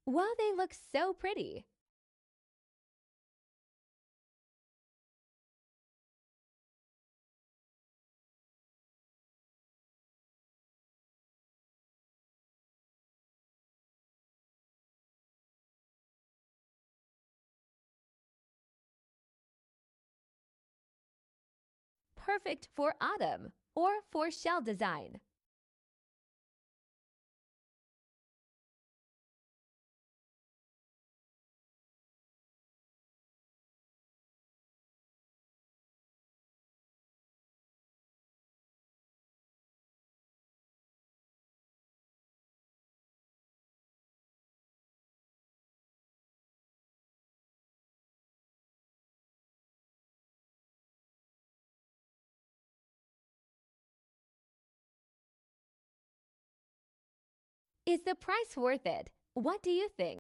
Well, they look so pretty. Perfect for autumn or for shell design. Is the price worth it? What do you think?